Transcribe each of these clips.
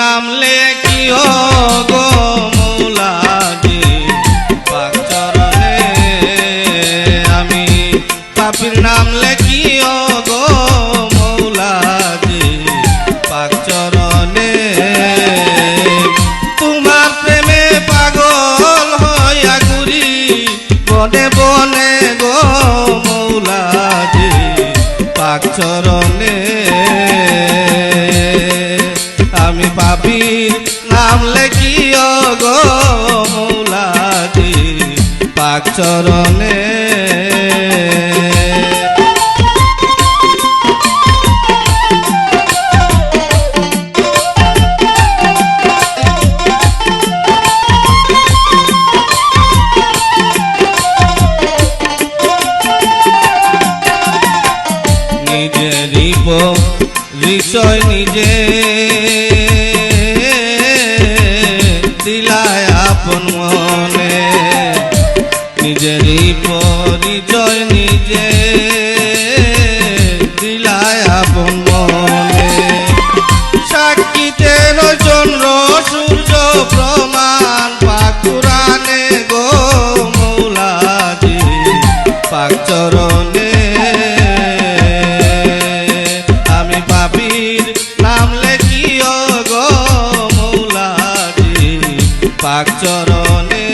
নাম লেখিও গো মৌলাজি পাক চরণে আমি পাপীর নাম লেখিও গো মৌলাজি পাক চরণে তোমার প্রেমে পাগল হইয়া ঘুরি বনে বনে গো মৌলাজি পাক চরণে আমি পাপীর নাম লেখিও গো মৌলাজি পাক চরণে নিজেরই পরিচয় নিজে দিলায় আপন মনে নিজেরই পরিচয় নিজে দিলায় আপন মনে সাক্ষীতের চন্দ্র সূর্য প্রমাণ পাক কুরআনে গো মৌলাজি পাক চরণে আমি পাপীর নাম লেখিও গো মৌলাজি পাক চরণে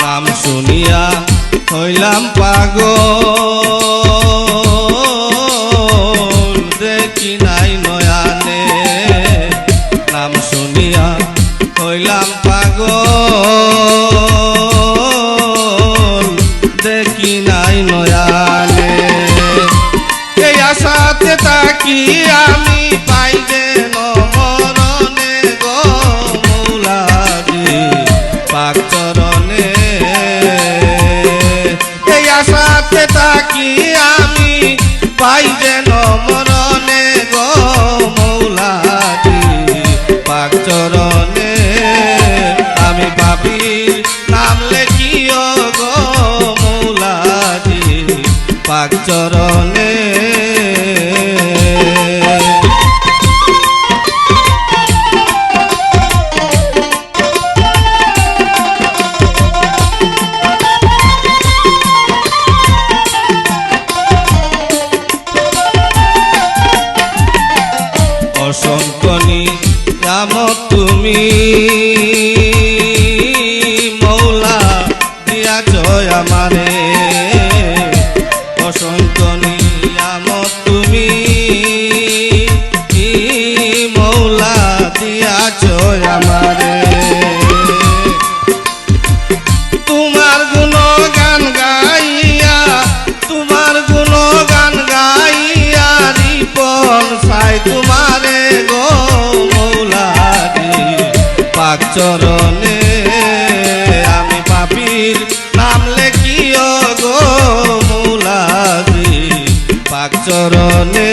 নাম শুনিয়া হইলাম পাগল দেখি নাই নয়ানে নাম শুনিয়া হইলাম পাগল দেখি নাই নয়ানে এই আশাতে তাকি আমি পাই যেন মরণে গো মৌলাজি পাক চরণে এই আশাতে তাকি আমি পাই যেন মরণে গো মৌলাজি পাক চরণে আমি পাপীর নাম লেখিও গো মৌলাজি পাক চরণে অসংখ্য নিয়ামত তুমি মৌলা দিয়াছ আমারে অসংখ্য নিয়ামত তুমি মৌলা দিয়াছ আমারে তোমার গুণগান গাইয়া তোমার গুণগান গাইয়া রিপন সাই তোমারে গো মৌলাজি পাক চরণে আমি পাপীর নাম লেখিও গো মৌলাজি পাক চরণে